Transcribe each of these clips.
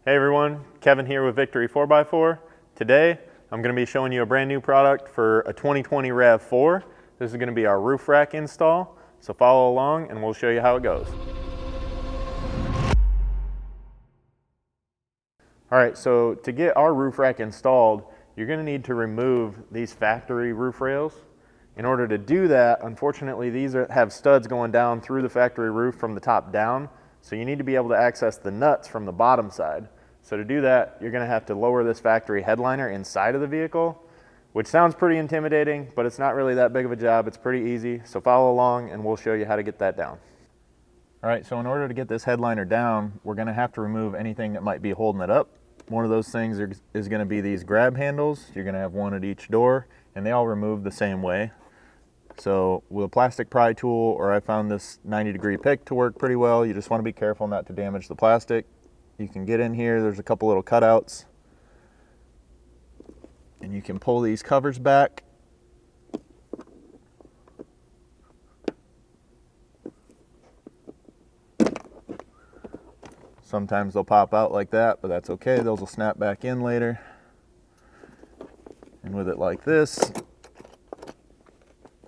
Hey everyone, Kevin here with Victory 4x4. Today, I'm going to be showing you a brand new product for a 2020 RAV4. This is going to be our roof rack install, so follow along and we'll show you how it goes. Alright, so to get our roof rack installed, you're going to need to remove these factory roof rails. In order to do that, unfortunately these have studs going down through the factory roof from the top down, so you need to be able to access the nuts from the bottom side. So to do that, you're going to have to lower this factory headliner inside of the vehicle, which sounds pretty intimidating, but it's not really that big of a job. It's pretty easy. So follow along and we'll show you how to get that down. All right, so in order to get this headliner down, we're going to have to remove anything that might be holding it up. One of those things is going to be these grab handles. You're going to have one at each door, and they all remove the same way. So with a plastic pry tool, or I found this 90-degree pick to work pretty well. You just want to be careful not to damage the plastic. You can get in here, there's a couple little cutouts, and you can pull these covers back. Sometimes they'll pop out like that, but that's okay. Those will snap back in later. And with it like this,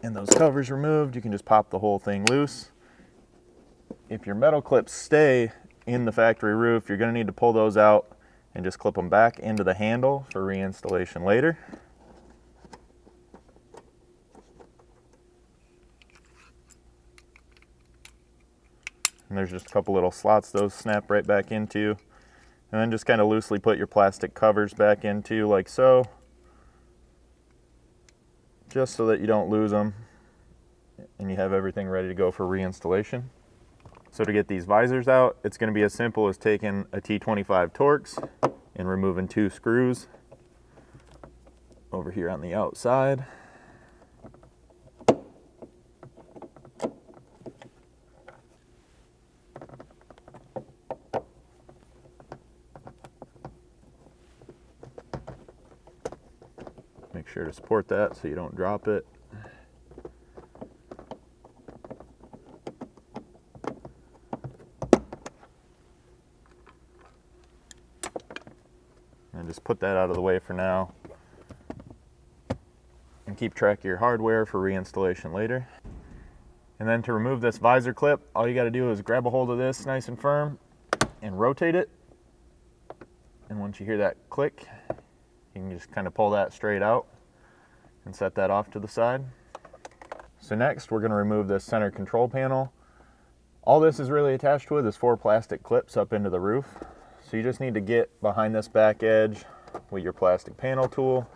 and those covers removed, you can just pop the whole thing loose. If your metal clips stay in the factory roof, you're going to need to pull those out and just clip them back into the handle for reinstallation later. And there's just a couple little slots those snap right back into. And then just kind of loosely put your plastic covers back into like so, just so that you don't lose them and you have everything ready to go for reinstallation. So to get these visors out, it's going to be as simple as taking a T25 Torx and removing 2 screws over here on the outside. Make sure to support that so you don't drop it. And just put that out of the way for now. And keep track of your hardware for reinstallation later. And then to remove this visor clip, all you got to do is grab a hold of this nice and firm and rotate it. And once you hear that click, you can just kind of pull that straight out and set that off to the side. So next, we're going to remove this center control panel. All this is really attached with is 4 plastic clips up into the roof. So you just need to get behind this back edge with your plastic panel tool,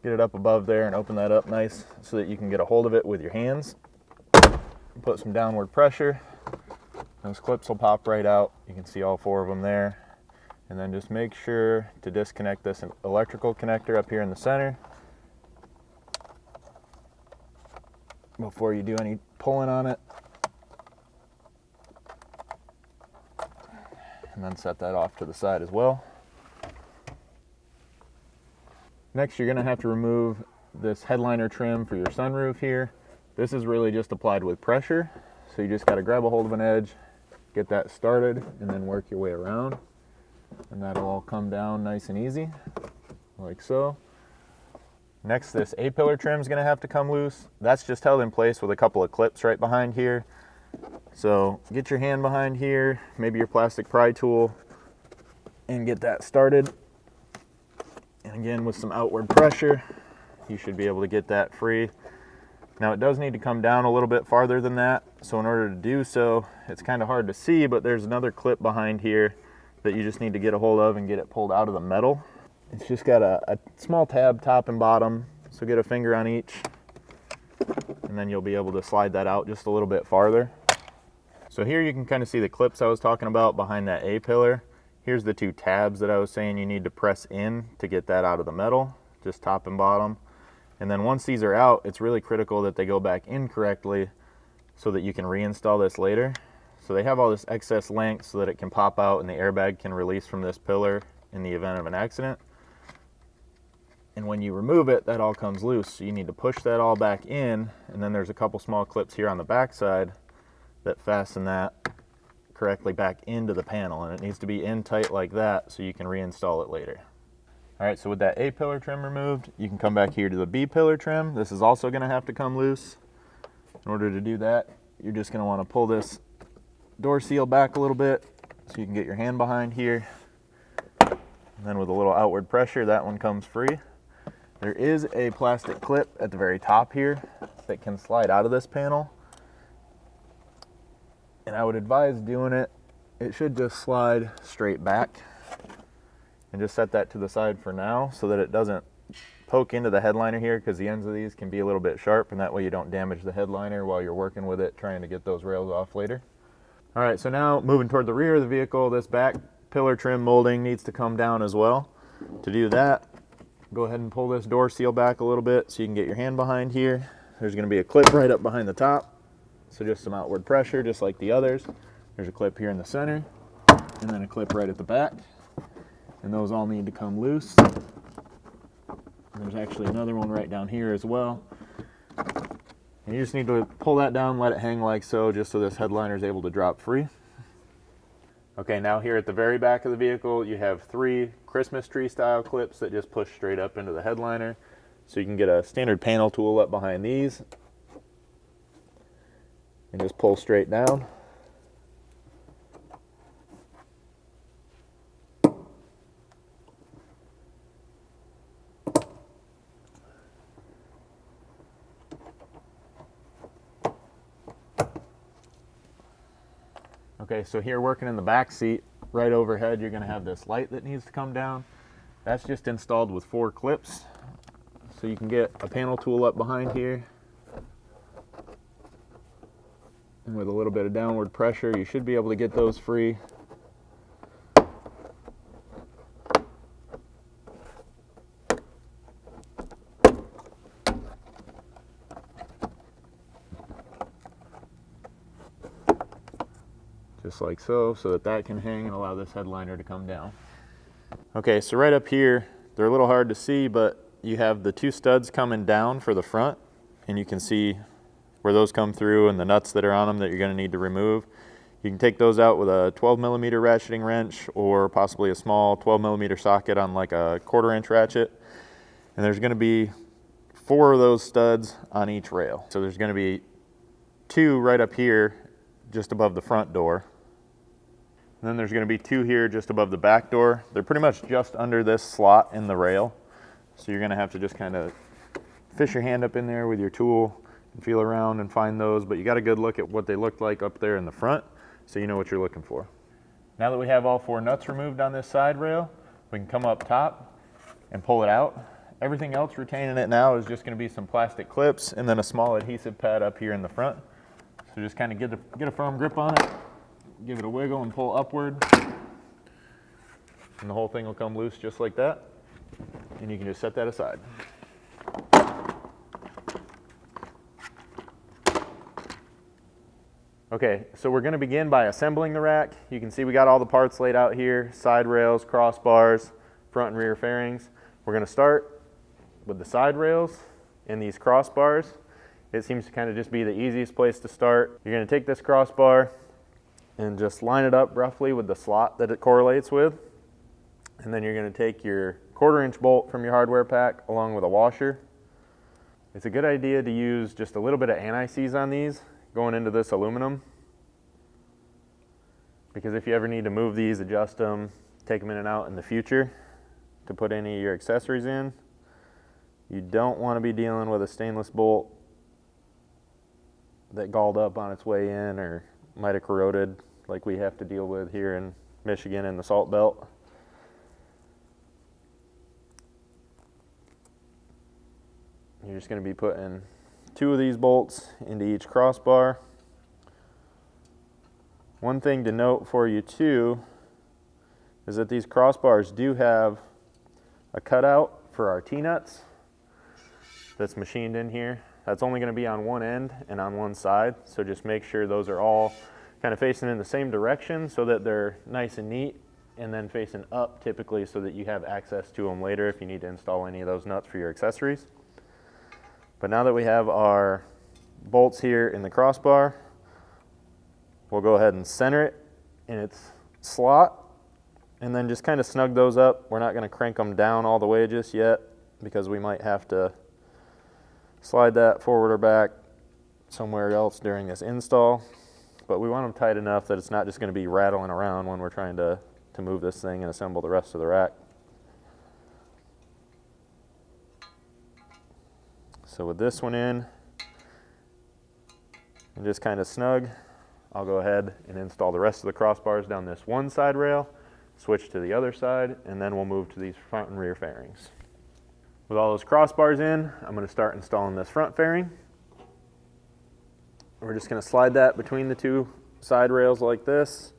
get it up above there and open that up nice so that you can get a hold of it with your hands. Put some downward pressure. Those clips will pop right out. You can see all 4 of them there. And then just make sure to disconnect this electrical connector up here in the center before you do any pulling on it. And then set that off to the side as well. Next, you're going to have to remove this headliner trim for your sunroof here. This is really just applied with pressure, so you just got to grab a hold of an edge, get that started, and then work your way around. And that'll all come down nice and easy, like so. Next, this A-pillar trim is going to have to come loose. That's just held in place with a couple of clips right behind here. So get your hand behind here, maybe your plastic pry tool, and get that started. And again, with some outward pressure, you should be able to get that free. Now it does need to come down a little bit farther than that. So in order to do so, it's kind of hard to see, but there's another clip behind here that you just need to get a hold of and get it pulled out of the metal. It's just got a small tab top and bottom, so get a finger on each, and then you'll be able to slide that out just a little bit farther. So here you can kind of see the clips I was talking about behind that A-pillar. Here's the 2 tabs that I was saying you need to press in to get that out of the metal, just top and bottom. And then once these are out, it's really critical that they go back in correctly so that you can reinstall this later. So they have all this excess length so that it can pop out and the airbag can release from this pillar in the event of an accident. And when you remove it, that all comes loose. So you need to push that all back in, and then there's a couple small clips here on the back side that fasten that correctly back into the panel, and it needs to be in tight like that so you can reinstall it later. All right, so with that A pillar trim removed, you can come back here to the B pillar trim. This is also going to have to come loose. In order to do that, you're just going to want to pull this door seal back a little bit so you can get your hand behind here. And then with a little outward pressure, that one comes free. There is a plastic clip at the very top here that can slide out of this panel. And I would advise doing it. It should just slide straight back. And just set that to the side for now so that it doesn't poke into the headliner here, because the ends of these can be a little bit sharp, and that way you don't damage the headliner while you're working with it trying to get those rails off later. All right, so now moving toward the rear of the vehicle, this back pillar trim molding needs to come down as well. To do that, go ahead and pull this door seal back a little bit so you can get your hand behind here. There's going to be a clip right up behind the top, so just some outward pressure just like the others. There's a clip here in the center, and then a clip right at the back. And those all need to come loose. And there's actually another one right down here as well. And you just need to pull that down, let it hang like so, just so this headliner is able to drop free. Okay, now here at the very back of the vehicle, you have 3 Christmas tree style clips that just push straight up into the headliner. So you can get a standard panel tool up behind these and just pull straight down. Okay, so here working in the back seat, right overhead, you're going to have this light that needs to come down. That's just installed with 4 clips. So you can get a panel tool up behind here. And with a little bit of downward pressure, you should be able to get those free. Just like so that that can hang and allow this headliner to come down. Okay, so right up here, they're a little hard to see, but you have the 2 studs coming down for the front, and you can see where those come through and the nuts that are on them that you're going to need to remove. You can take those out with a 12mm ratcheting wrench, or possibly a small 12mm socket on like a 1/4 inch ratchet. And there's going to be 4 of those studs on each rail. So there's going to be 2 right up here just above the front door. And then there's going to be 2 here just above the back door. They're pretty much just under this slot in the rail. So you're going to have to just kind of fish your hand up in there with your tool and feel around and find those. But you got a good look at what they look like up there in the front, so you know what you're looking for. Now that we have all 4 nuts removed on this side rail, we can come up top and pull it out. Everything else retaining it now is just going to be some plastic clips and then a small adhesive pad up here in the front. So just kind of get a firm grip on it. Give it a wiggle and pull upward, and the whole thing will come loose just like that, and you can just set that aside. Okay, so we're going to begin by assembling the rack. You can see we got all the parts laid out here: side rails, crossbars, front and rear fairings. We're going to start with the side rails and these crossbars. It seems to kind of just be the easiest place to start. You're going to take this crossbar and just line it up roughly with the slot that it correlates with. And then you're going to take your 1/4 inch bolt from your hardware pack along with a washer. It's a good idea to use just a little bit of anti-seize on these going into this aluminum, because if you ever need to move these, adjust them, take them in and out in the future to put any of your accessories in, you don't want to be dealing with a stainless bolt that galled up on its way in or might have corroded like we have to deal with here in Michigan in the Salt Belt. You're just going to be putting 2 of these bolts into each crossbar. One thing to note for you too is that these crossbars do have a cutout for our T-nuts that's machined in here. That's only going to be on one end and on one side, so just make sure those are all kind of facing in the same direction so that they're nice and neat, and then facing up typically so that you have access to them later if you need to install any of those nuts for your accessories. But now that we have our bolts here in the crossbar, we'll go ahead and center it in its slot, and then just kind of snug those up. We're not going to crank them down all the way just yet because we might have to slide that forward or back somewhere else during this install, but we want them tight enough that it's not just going to be rattling around when we're trying to move this thing and assemble the rest of the rack. So with this one in and just kind of snug, I'll go ahead and install the rest of the crossbars down this one side rail, switch to the other side, and then we'll move to these front and rear fairings. With all those crossbars in, I'm going to start installing this front fairing. We're just going to slide that between the two side rails like this.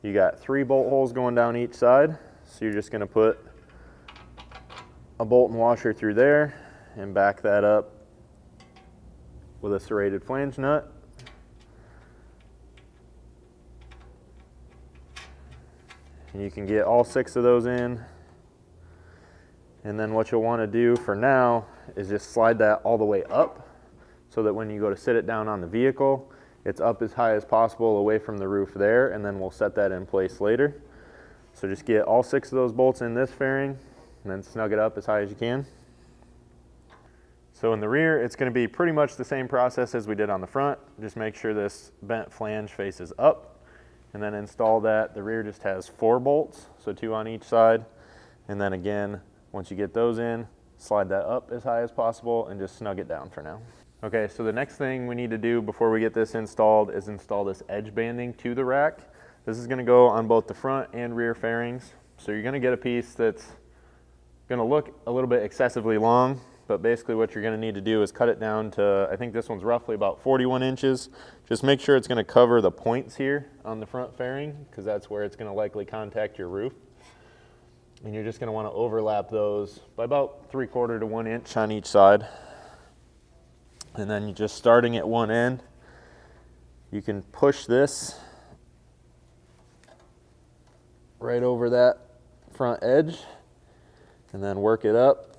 You got 3 bolt holes going down each side, so you're just going to put a bolt and washer through there and back that up with a serrated flange nut. And you can get all 6 of those in. And then what you'll want to do for now is just slide that all the way up so that when you go to sit it down on the vehicle, it's up as high as possible away from the roof there, and then we'll set that in place later. So just get all 6 of those bolts in this fairing and then snug it up as high as you can. So in the rear, it's going to be pretty much the same process as we did on the front. Just make sure this bent flange faces up and then install that. The rear just has 4 bolts, so 2 on each side. And then again, once you get those in, slide that up as high as possible and just snug it down for now. Okay, so the next thing we need to do before we get this installed is install this edge banding to the rack. This is going to go on both the front and rear fairings. So you're going to get a piece that's going to look a little bit excessively long, but basically what you're going to need to do is cut it down to, I think this one's roughly about 41 inches. Just make sure it's going to cover the points here on the front fairing because that's where it's going to likely contact your roof. And you're just going to want to overlap those by about 3/4 to 1 inch on each side. And then you're just starting at one end, you can push this right over that front edge and then work it up,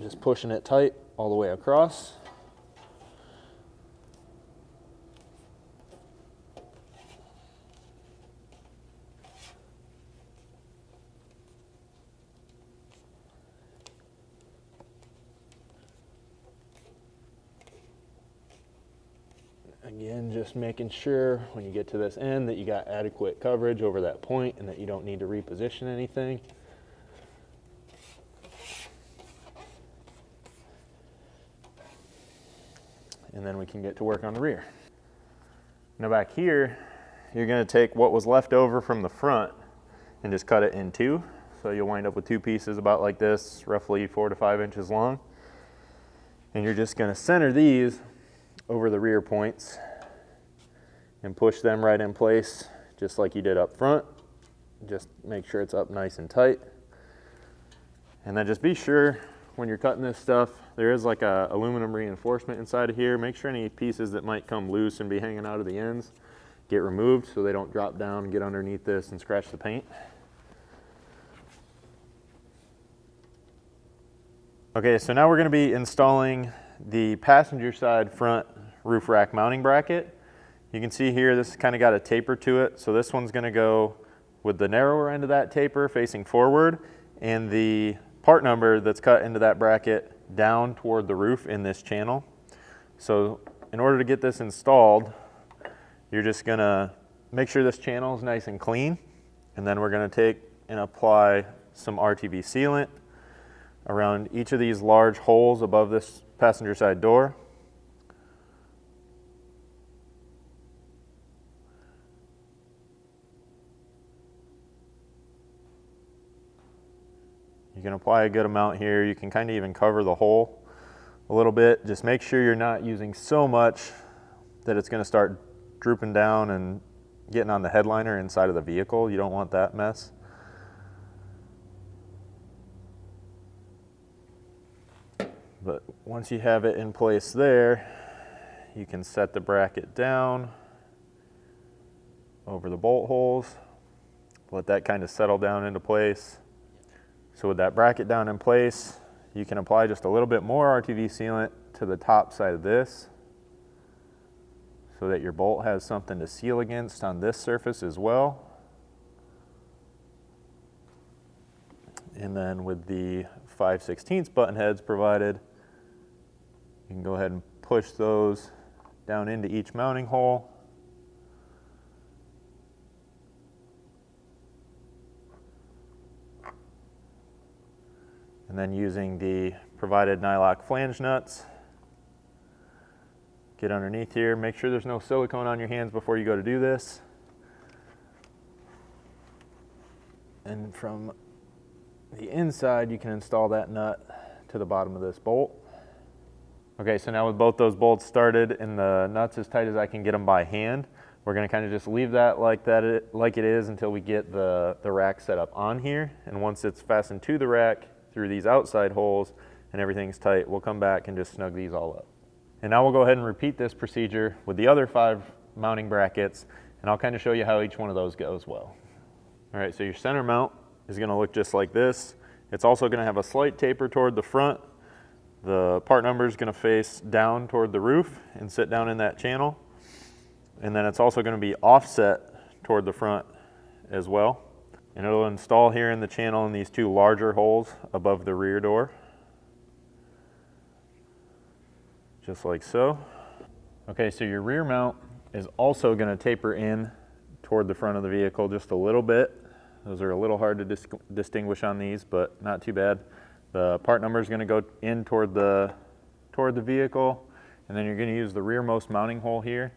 just pushing it tight all the way across. Again, just making sure when you get to this end that you got adequate coverage over that point and that you don't need to reposition anything. And then we can get to work on the rear. Now back here, you're going to take what was left over from the front and just cut it in 2. So you'll wind up with 2 pieces about like this, roughly 4 to 5 inches long. And you're just going to center these over the rear points and push them right in place just like you did up front. Just make sure it's up nice and tight. And then just be sure when you're cutting this stuff, there is like a aluminum reinforcement inside of here. Make sure any pieces that might come loose and be hanging out of the ends get removed so they don't drop down and get underneath this and scratch the paint. Okay, so now we're going to be installing the passenger side front roof rack mounting bracket. You can see here this has kind of got a taper to it, so this one's going to go with the narrower end of that taper facing forward and the part number that's cut into that bracket down toward the roof in this channel. So in order to get this installed, you're just going to make sure this channel is nice and clean, and then we're going to take and apply some RTV sealant around each of these large holes above this passenger side door. You can apply a good amount here. You can kind of even cover the hole a little bit. Just make sure you're not using so much that it's going to start drooping down and getting on the headliner inside of the vehicle. You don't want that mess. But once you have it in place there, you can set the bracket down over the bolt holes. Let that kind of settle down into place. So with that bracket down in place, you can apply just a little bit more RTV sealant to the top side of this. so that your bolt has something to seal against on this surface as well. And then with the 5/16 button heads provided, you can go ahead and push those down into each mounting hole. And then using the provided nylock flange nuts, get underneath here. Make sure there's no silicone on your hands before you go to do this. And from the inside, you can install that nut to the bottom of this bolt. Okay, so now with both those bolts started and the nuts as tight as I can get them by hand, we're going to kind of just leave that like it is until we get the rack set up on here. And once it's fastened to the rack through these outside holes and everything's tight, we'll come back and just snug these all up. And now we'll go ahead and repeat this procedure with the other 5 mounting brackets, and I'll kind of show you how each one of those goes well. All right, so your center mount is going to look just like this. It's also going to have a slight taper toward the front. The part number is going to face down toward the roof and sit down in that channel. And then it's also going to be offset toward the front as well. And it'll install here in the channel in these 2 larger holes above the rear door. Just like so. Okay, so your rear mount is also going to taper in toward the front of the vehicle just a little bit. Those are a little hard to distinguish on these, but not too bad. The part number is going to go in toward the vehicle, and then you're going to use the rearmost mounting hole here.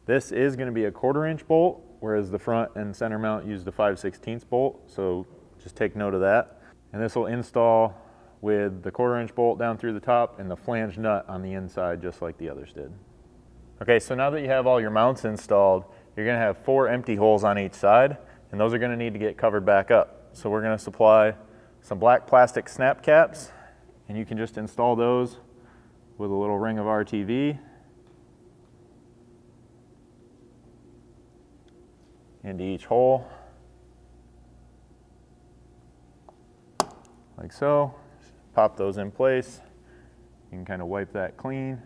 This is going to be a 1/4 inch bolt, whereas the front and center mount use the 5/16 bolt, so just take note of that. And this will install with the 1/4 inch bolt down through the top and the flange nut on the inside, just like the others did. Okay, so now that you have all your mounts installed, you're going to have 4 empty holes on each side, and those are going to need to get covered back up. So we're going to supply some black plastic snap caps, and you can just install those with a little ring of RTV into each hole, like so. Just pop those in place. You can kind of wipe that clean.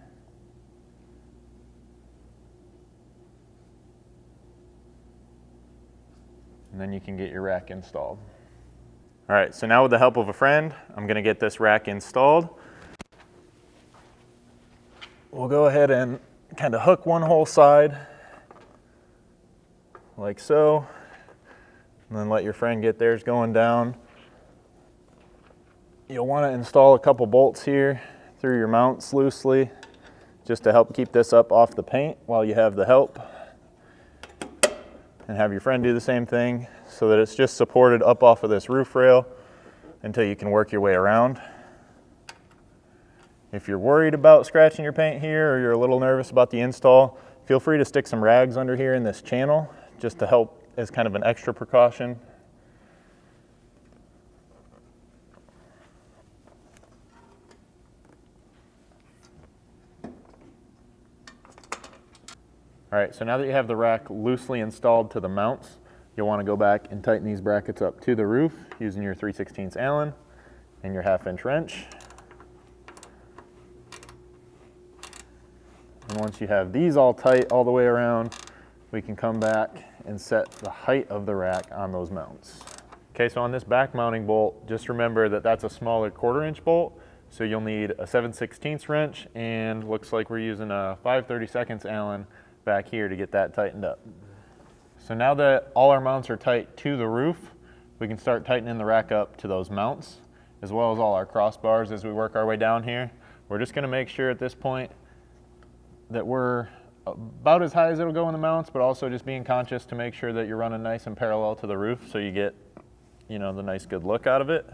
And then you can get your rack installed. All right, so now with the help of a friend, I'm going to get this rack installed. We'll go ahead and kind of hook one whole side, like so, and then let your friend get theirs going down. You'll want to install a couple bolts here through your mounts loosely, just to help keep this up off the paint while you have the help. And have your friend do the same thing so that it's just supported up off of this roof rail until you can work your way around. If you're worried about scratching your paint here or you're a little nervous about the install, feel free to stick some rags under here in this channel just to help as kind of an extra precaution. All right, so now that you have the rack loosely installed to the mounts, you'll want to go back and tighten these brackets up to the roof using your 3/16 Allen and your 1/2 inch wrench. And once you have these all tight all the way around, we can come back and set the height of the rack on those mounts. Okay, so on this back mounting bolt, just remember that that's a smaller 1/4 inch bolt, so you'll need a 7/16 wrench, and looks like we're using a 5/32 Allen back here to get that tightened up. So now that all our mounts are tight to the roof, we can start tightening the rack up to those mounts, as well as all our crossbars as we work our way down here. We're just going to make sure at this point that we're about as high as it'll go in the mounts, but also just being conscious to make sure that you're running nice and parallel to the roof so you get, you know, the nice good look out of it.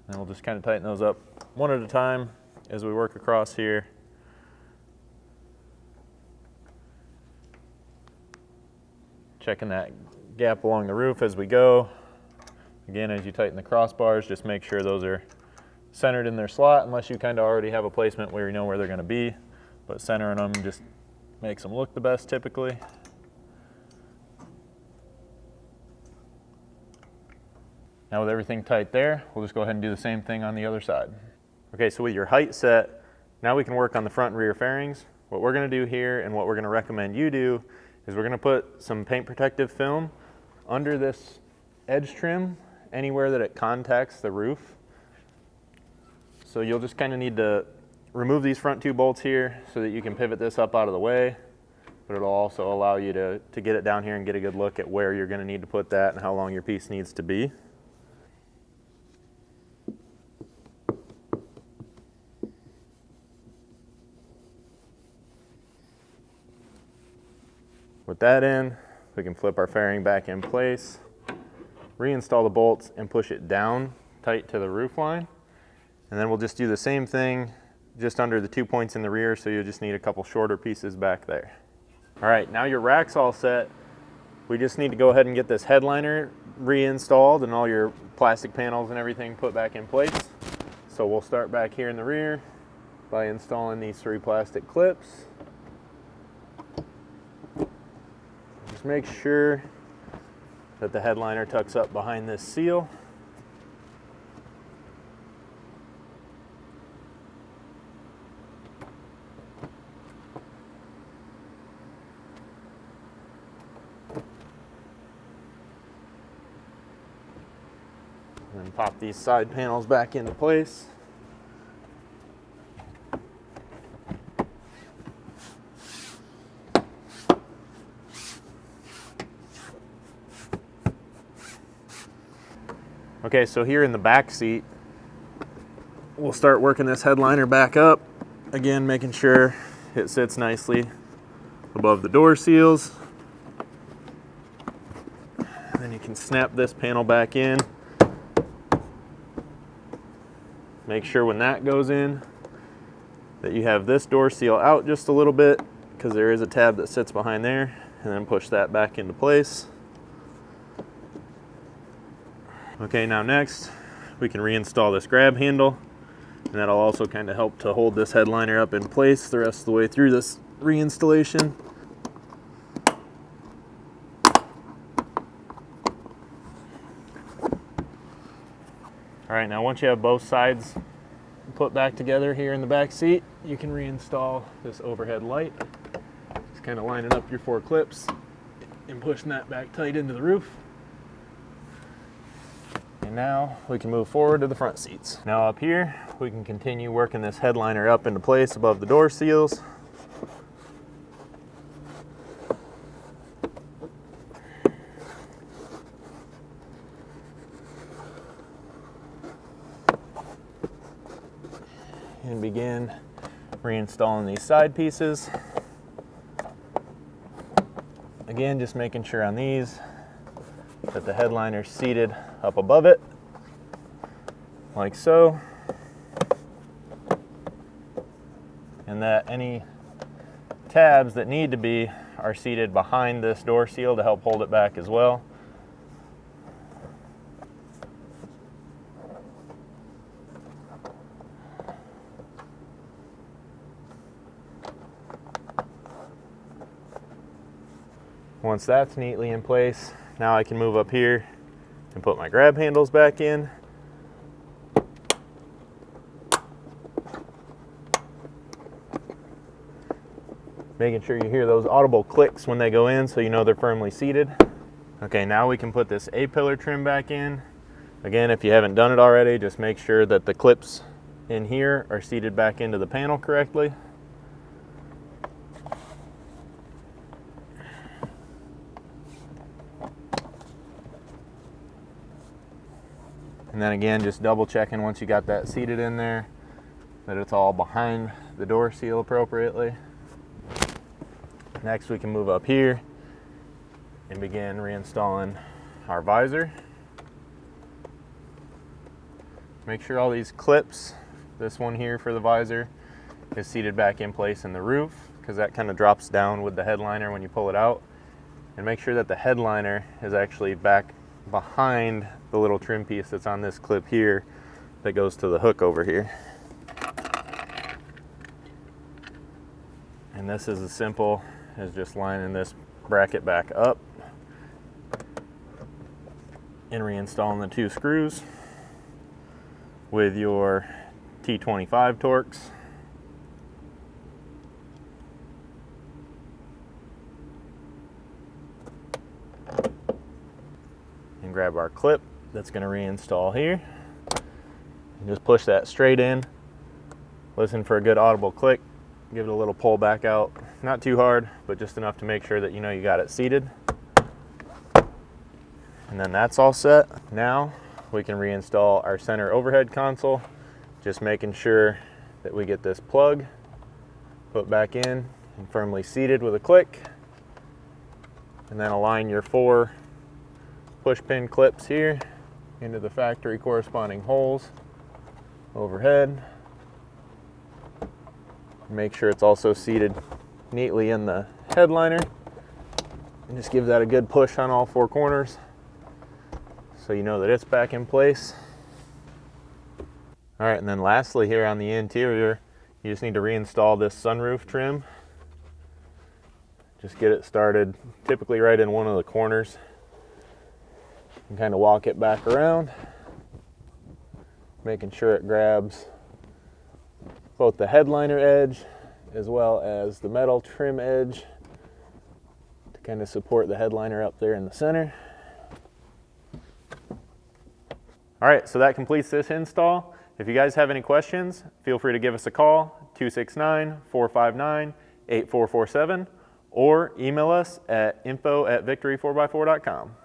And we'll just kind of tighten those up one at a time as we work across here. Checking that gap along the roof as we go. Again, as you tighten the crossbars, just make sure those are centered in their slot, unless you kind of already have a placement where you know where they're going to be. But centering them just makes them look the best typically. Now with everything tight there, we'll just go ahead and do the same thing on the other side. Okay, so with your height set, now we can work on the front and rear fairings. What we're gonna do here and what we're gonna recommend you do is we're gonna put some paint protective film under this edge trim anywhere that it contacts the roof. So you'll just kind of need to remove these front two bolts here so that you can pivot this up out of the way, but it'll also allow you to get it down here and get a good look at where you're gonna need to put that and how long your piece needs to be. With that in, we can flip our fairing back in place, reinstall the bolts and push it down tight to the roof line. And then we'll just do the same thing just under the 2 points in the rear, so you'll just need a couple shorter pieces back there. All right, now your rack's all set. We just need to go ahead and get this headliner reinstalled and all your plastic panels and everything put back in place. So we'll start back here in the rear by installing these 3 plastic clips. Just make sure that the headliner tucks up behind this seal. And then pop these side panels back into place. Okay, so here in the back seat, we'll start working this headliner back up. Again, making sure it sits nicely above the door seals. And then you can snap this panel back in. Make sure when that goes in that you have this door seal out just a little bit, because there is a tab that sits behind there, and then push that back into place. Okay, now next we can reinstall this grab handle, and that'll also kind of help to hold this headliner up in place the rest of the way through this reinstallation. All right, now once you have both sides put back together here in the back seat, you can reinstall this overhead light. Just kind of lining up your 4 clips and pushing that back tight into the roof. And now we can move forward to the front seats. Now up here, we can continue working this headliner up into place above the door seals. And begin reinstalling these side pieces. Again, just making sure on these that the headliner's seated up above it, like so, and that any tabs that need to be are seated behind this door seal to help hold it back as well. Once that's neatly in place, now I can move up here and put my grab handles back in. Making sure you hear those audible clicks when they go in so you know they're firmly seated. Okay, now we can put this A-pillar trim back in. Again, if you haven't done it already, just make sure that the clips in here are seated back into the panel correctly. And then again, just double checking once you got that seated in there, that it's all behind the door seal appropriately. Next, we can move up here and begin reinstalling our visor. Make sure all these clips, this one here for the visor, is seated back in place in the roof, because that kind of drops down with the headliner when you pull it out. And make sure that the headliner is actually back behind the little trim piece that's on this clip here that goes to the hook over here. And this is as simple as just lining this bracket back up and reinstalling the 2 screws with your T25 Torx. and grab our clip that's going to reinstall here. And just push that straight in. Listen for a good audible click. Give it a little pull back out. Not too hard, but just enough to make sure that you know you got it seated. And then that's all set. Now we can reinstall our center overhead console. Just making sure that we get this plug put back in and firmly seated with a click. And then align your 4 push pin clips here into the factory corresponding holes overhead. Make sure it's also seated neatly in the headliner, and just give that a good push on all 4 corners so you know that it's back in place. All right, and then lastly here on the interior, you just need to reinstall this sunroof trim. Just get it started, typically right in one of the corners, and kind of walk it back around, making sure it grabs both the headliner edge as well as the metal trim edge to kind of support the headliner up there in the center. All right, so that completes this install. If you guys have any questions, feel free to give us a call, 269-459-8447, or email us at info@victory4x4.com.